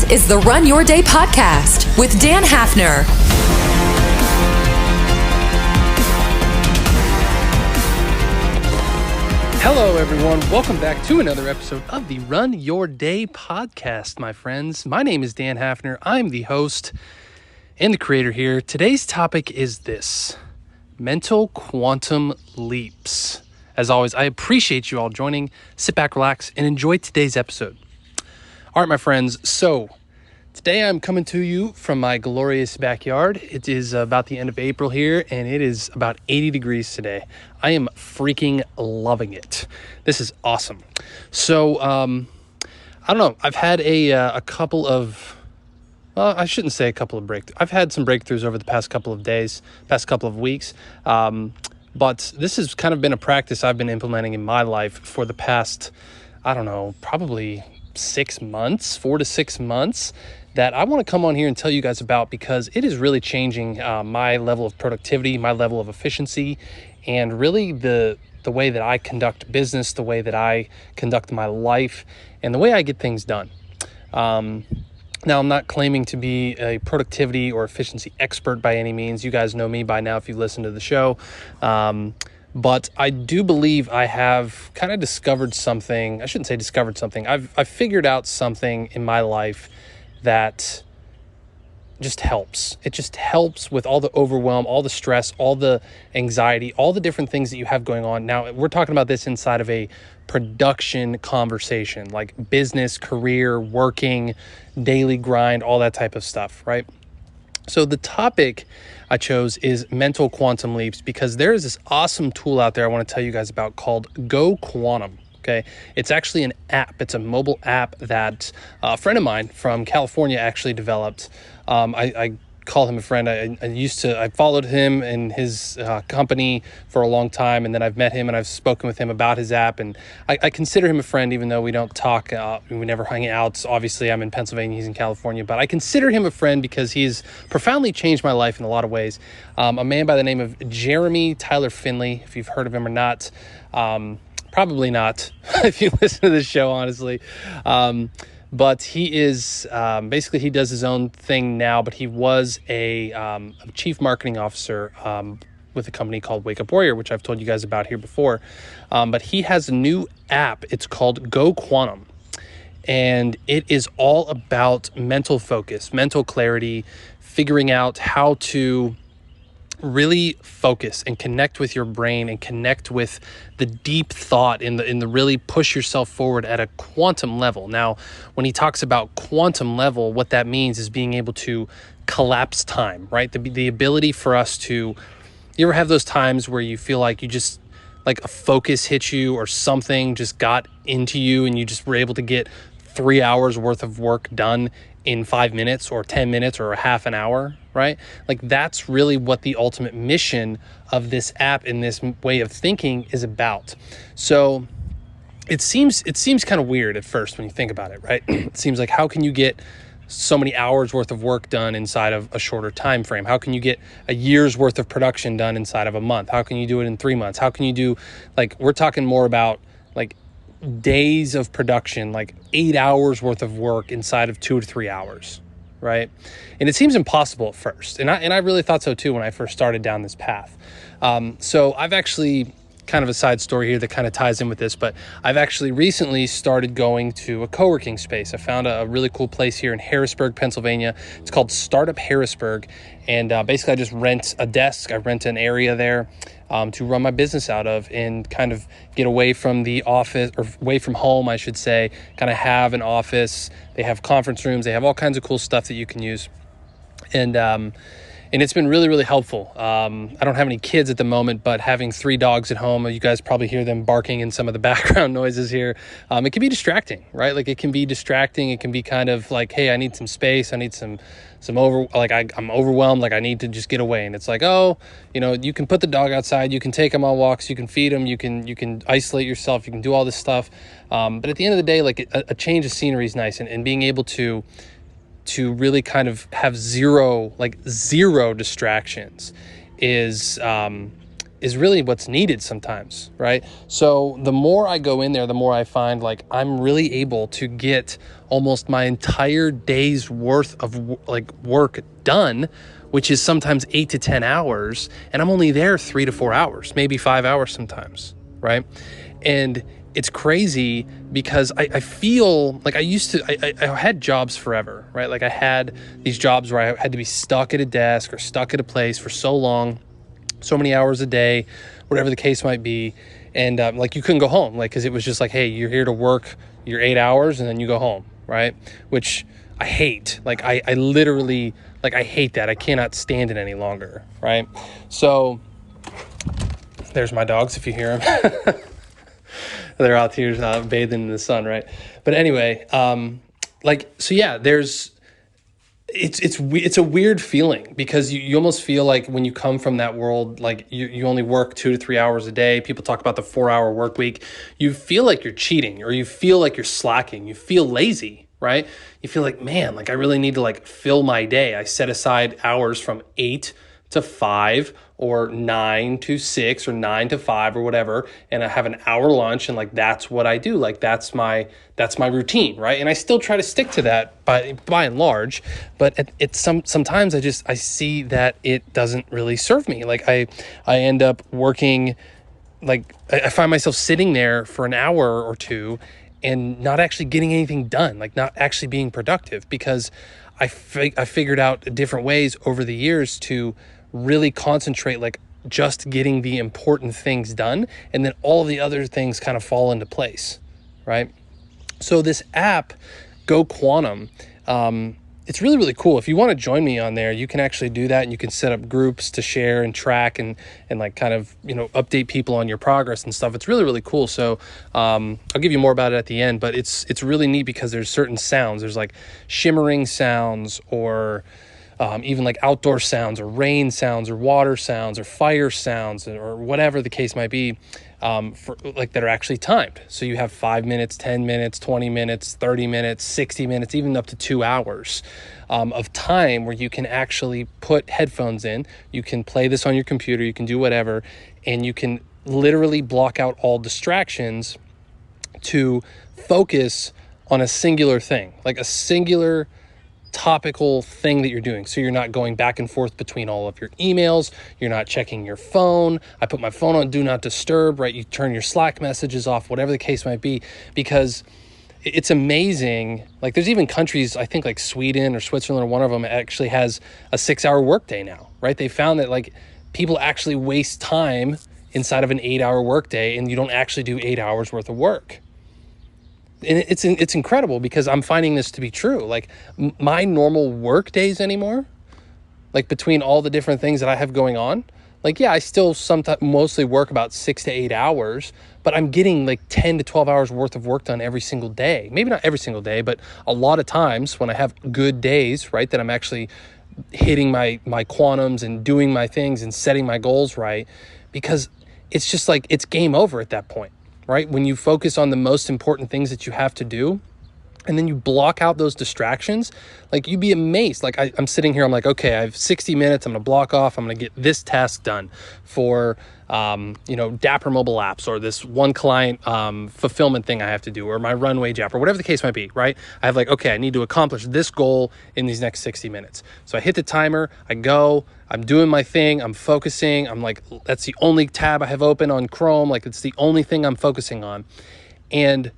This is the Run Your Day podcast with Dan Hafner. Hello, everyone. Welcome back to another episode of the Run Your Day podcast, my friends. My name is Dan Hafner. I'm the host and the creator here. Today's topic is this: mental quantum leaps. As always, I appreciate you all joining. Sit back, relax, and enjoy today's episode. All right, my friends. So today I'm coming to you from my glorious backyard. It is about the end of April here, and it is about 80 degrees today. I am freaking loving it. This is awesome. So, I don't know. I've had a couple of, well, I shouldn't say a couple of breakthroughs. I've had some breakthroughs over the past couple of days, past couple of weeks. But this has kind of been a practice I've been implementing in my life for the past, I don't know, probably 4 to 6 months, that I want to come on here and tell you guys about, because it is really changing my level of productivity, my level of efficiency, and really the way that I conduct business, the way that I conduct my life, and the way I get things done. Now, I'm not claiming to be a productivity or efficiency expert by any means. You guys know me by now if you listen to the show. But I do believe I have kind of discovered something. I shouldn't say discovered something. I've figured out something in my life that just helps. It just helps with all the overwhelm, all the stress, all the anxiety, all the different things that you have going on. Now, we're talking about this inside of a production conversation, like business, career, working, daily grind, all that type of stuff, right? So the topic I chose is mental quantum leaps, because there is this awesome tool out there I want to tell you guys about called Go Quantum. Okay, it's actually an app. It's a mobile app that a friend of mine from California actually developed. I call him a friend. I followed him and his company for a long time, and then I've met him and I've spoken with him about his app, and I consider him a friend, even though we don't talk. We never hang out. So obviously, I'm in Pennsylvania, he's in California, but I consider him a friend because he's profoundly changed my life in a lot of ways. A man by the name of Jeremy Tyler Finley, if you've heard of him or not. Probably not, if you listen to this show, honestly. But he is, basically he does his own thing now, but he was a chief marketing officer with a company called Wake Up Warrior, which I've told you guys about here before. But he has a new app. It's called Go Quantum. And it is all about mental focus, mental clarity, figuring out how to really focus and connect with your brain and connect with the deep thought in the really push yourself forward at a quantum level. Now, when he talks about quantum level, what that means is being able to collapse time, right? The ability for us to, you ever have those times where you feel like you just, like a focus hit you or something just got into you and you just were able to get 3 hours worth of work done in 5 minutes or 10 minutes or a half an hour, right? Like, that's really what the ultimate mission of this app and this way of thinking is about. So it seems kind of weird at first when you think about it, right? It seems like, how can you get so many hours worth of work done inside of a shorter time frame? How can you get a year's worth of production done inside of a month? How can you do it in 3 months? How can you do, like, we're talking more about like days of production, like 8 hours worth of work inside of 2 to 3 hours, right? And it seems impossible at first. And I really thought so too when I first started down this path. So I've actually, kind of a side story here that kind of ties in with this, but I've actually recently started going to a co-working space. I found a really cool place here in Harrisburg, Pennsylvania. It's called Startup Harrisburg. And basically I just rent a desk. I rent an area there to run my business out of and kind of get away from the office, or away from home, I should say, kind of have an office. They have conference rooms. They have all kinds of cool stuff that you can use. And it's been really, really helpful. I don't have any kids at the moment, but having 3 dogs at home, you guys probably hear them barking in some of the background noises here. It can be distracting, right? Like, it can be distracting. It can be kind of like, hey, I need some space. I need I'm overwhelmed. Like, I need to just get away. And it's like, oh, you can put the dog outside. You can take him on walks. You can feed him. You can isolate yourself. You can do all this stuff. But at the end of the day, like, a change of scenery is nice. And being able to really kind of have zero distractions is is really what's needed sometimes, right? So the more I go in there, the more I find like I'm really able to get almost my entire day's worth of work done, which is sometimes 8 to 10 hours, and I'm only there 3 to 4 hours, maybe 5 hours sometimes, right? And it's crazy because I feel like I had jobs forever, right? Like I had these jobs where I had to be stuck at a desk or stuck at a place for so long, so many hours a day, whatever the case might be. And like you couldn't go home, like, cause it was just like, hey, you're here to work your 8 hours and then you go home, right? Which I hate. Like I literally, like I hate that. I cannot stand it any longer, right? So there's my dogs if you hear them. They're out here bathing in the sun, right? But anyway, so yeah, it's a weird feeling because you almost feel like when you come from that world, like you only work 2 to 3 hours a day. People talk about the 4-hour work week. You feel like you're cheating, or you feel like you're slacking. You feel lazy, right? You feel like, man, like I really need to like fill my day. I set aside hours from 8 to 5 or 9 to 6 or 9 to 5 or whatever, and I have an hour lunch, and like that's what I do. Like that's my routine, right? And I still try to stick to that by and large, but sometimes I see that it doesn't really serve me. Like I end up working, like I find myself sitting there for an hour or two and not actually getting anything done, like not actually being productive, because I figured out different ways over the years to really concentrate, like just getting the important things done, and then all the other things kind of fall into place, right? So this app, Go Quantum, it's really, really cool. If you want to join me on there, you can actually do that, and you can set up groups to share and track and like kind of, update people on your progress and stuff. It's really, really cool. So I'll give you more about it at the end, but it's really neat because there's certain sounds. There's like shimmering sounds, or even like outdoor sounds, or rain sounds, or water sounds, or fire sounds, or whatever the case might be, for like that are actually timed. So you have 5 minutes, 10 minutes, 20 minutes, 30 minutes, 60 minutes, even up to 2 hours of time where you can actually put headphones in. You can play this on your computer, you can do whatever, and you can literally block out all distractions to focus on a singular thing, like a singular topical thing that you're doing. So you're not going back and forth between all of your emails. You're not checking your phone. I put my phone on do not disturb, right? You turn your Slack messages off, whatever the case might be, because it's amazing. Like there's even countries, I think like Sweden or Switzerland, or one of them actually has a 6-hour workday now, right? They found that like people actually waste time inside of an 8-hour workday, and you don't actually do 8 hours worth of work. And it's incredible because I'm finding this to be true. Like my normal work days anymore, like between all the different things that I have going on, like, yeah, I still sometimes mostly work about 6 to 8 hours, but I'm getting like 10 to 12 hours worth of work done every single day. Maybe not every single day, but a lot of times when I have good days, right, that I'm actually hitting my quantums and doing my things and setting my goals right, because it's just like, it's game over at that point. Right? When you focus on the most important things that you have to do, and then you block out those distractions, like you'd be amazed. Like I'm sitting here, I'm like, okay, I have 60 minutes. I'm going to block off. I'm going to get this task done for, Dapper mobile apps, or this one client fulfillment thing I have to do, or my runway app, or whatever the case might be, right? I have like, okay, I need to accomplish this goal in these next 60 minutes. So I hit the timer, I go, I'm doing my thing, I'm focusing. I'm like, that's the only tab I have open on Chrome. Like it's the only thing I'm focusing on. And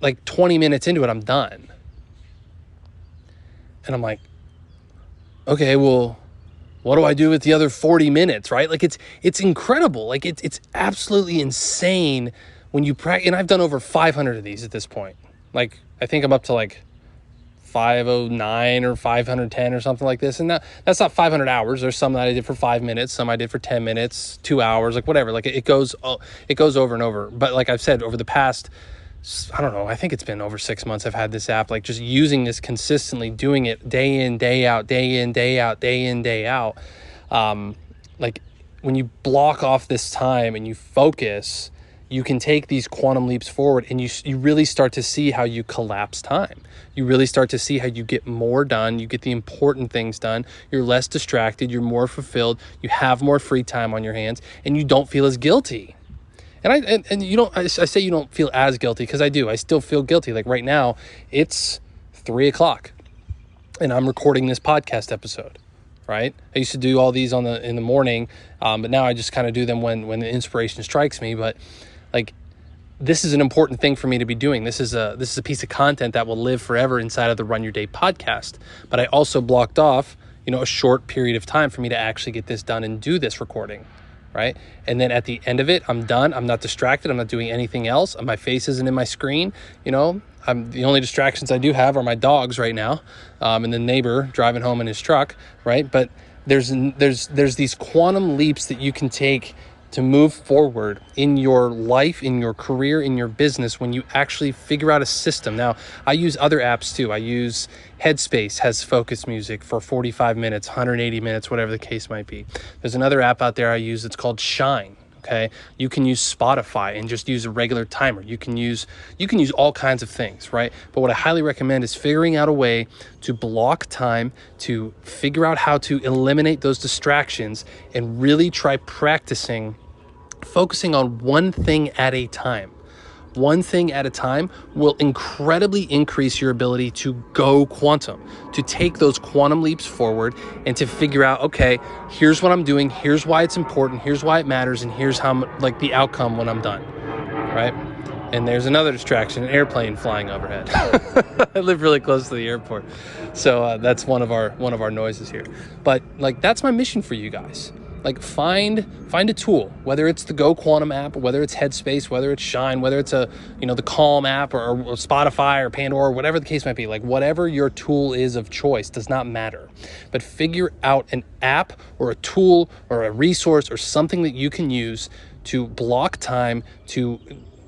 like 20 minutes into it, I'm done. And I'm like, okay, well, what do I do with the other 40 minutes, right? Like it's incredible. Like it's absolutely insane when you practice. And I've done over 500 of these at this point. Like I think I'm up to like 509 or 510 or something like this. And that's not 500 hours. There's some that I did for 5 minutes, some I did for 10 minutes, 2 hours, like whatever. Like it goes over and over. But like I've said, over the past, I don't know, I think it's been over 6 months I've had this app, like just using this consistently, doing it day in, day out, day in, day out, day in, day out. Like when you block off this time and you focus, you can take these quantum leaps forward, and you really start to see how you collapse time. You really start to see how you get more done, you get the important things done, you're less distracted, you're more fulfilled, you have more free time on your hands, and you don't feel as guilty. And you don't, I say you don't feel as guilty, because I do. I still feel guilty. Like right now, it's 3:00 and I'm recording this podcast episode, right? I used to do all these in the morning, but now I just kind of do them when the inspiration strikes me. But like, this is an important thing for me to be doing. This is a piece of content that will live forever inside of the Run Your Day podcast. But I also blocked off, a short period of time for me to actually get this done and do this recording, right? And then at the end of it, I'm done. I'm not distracted. I'm not doing anything else. My face isn't in my screen. The only distractions I do have are my dogs right now, and the neighbor driving home in his truck, right? But there's these quantum leaps that you can take to move forward in your life, in your career, in your business, when you actually figure out a system. Now, I use other apps too. I use Headspace, has focus music for 45 minutes, 180 minutes, whatever the case might be. There's another app out there I use that's called Shine. Okay, you can use Spotify and just use a regular timer. You can use all kinds of things, right? But what I highly recommend is figuring out a way to block time, to figure out how to eliminate those distractions, and really try practicing focusing on one thing at a time. One thing at a time will incredibly increase your ability to go quantum, to take those quantum leaps forward and to figure out, okay, here's what I'm doing, here's why it's important, here's why it matters, and here's how the outcome when I'm done, right? And there's another distraction, an airplane flying overhead. I live really close to the airport, so that's one of our noises here. But that's my mission for you guys. Find a tool, whether it's the Go Quantum app, whether it's Headspace, whether it's Shine, whether it's the Calm app or Spotify or Pandora, whatever the case might be. Whatever your tool is of choice does not matter. But figure out an app or a tool or a resource or something that you can use to block time, to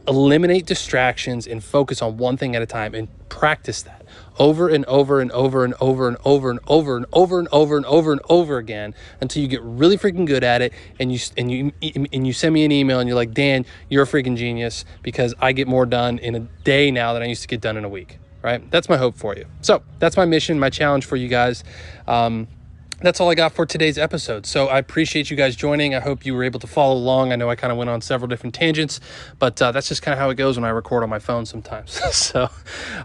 eliminate distractions and focus on one thing at a time, and practice that over and over and over and over and over and over and over and over and over and over again until you get really freaking good at it, and you send me an email and you're like, Dan, you're a freaking genius, because I get more done in a day now than I used to get done in a week, right? That's my hope for you. So that's my mission, my challenge for you guys. That's all I got for today's episode. So I appreciate you guys joining. I hope you were able to follow along. I know I kind of went on several different tangents, but that's just kind of how it goes when I record on my phone sometimes. So,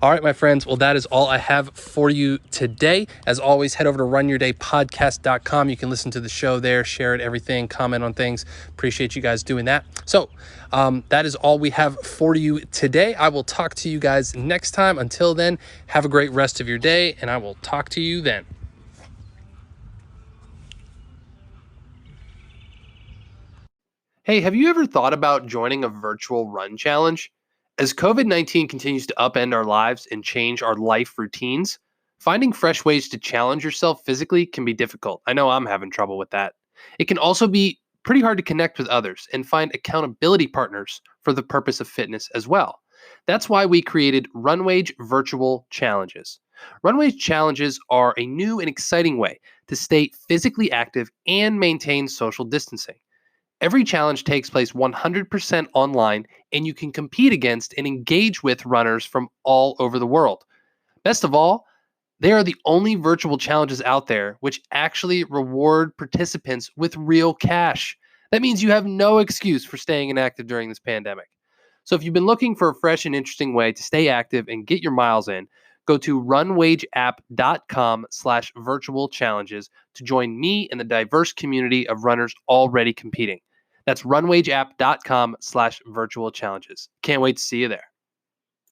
all right, my friends. Well, that is all I have for you today. As always, head over to runyourdaypodcast.com. You can listen to the show there, share it, everything, comment on things. Appreciate you guys doing that. So that is all we have for you today. I will talk to you guys next time. Until then, have a great rest of your day, and I will talk to you then. Hey, have you ever thought about joining a virtual run challenge? As COVID-19 continues to upend our lives and change our life routines, finding fresh ways to challenge yourself physically can be difficult. I know I'm having trouble with that. It can also be pretty hard to connect with others and find accountability partners for the purpose of fitness as well. That's why we created Runwage Virtual Challenges. Runwage Challenges are a new and exciting way to stay physically active and maintain social distancing. Every challenge takes place 100% online, and you can compete against and engage with runners from all over the world. Best of all, they are the only virtual challenges out there which actually reward participants with real cash. That means you have no excuse for staying inactive during this pandemic. So if you've been looking for a fresh and interesting way to stay active and get your miles in, go to runwageapp.com/virtual challenges to join me and the diverse community of runners already competing. That's runwageapp.com/virtual challenges. Can't wait to see you there.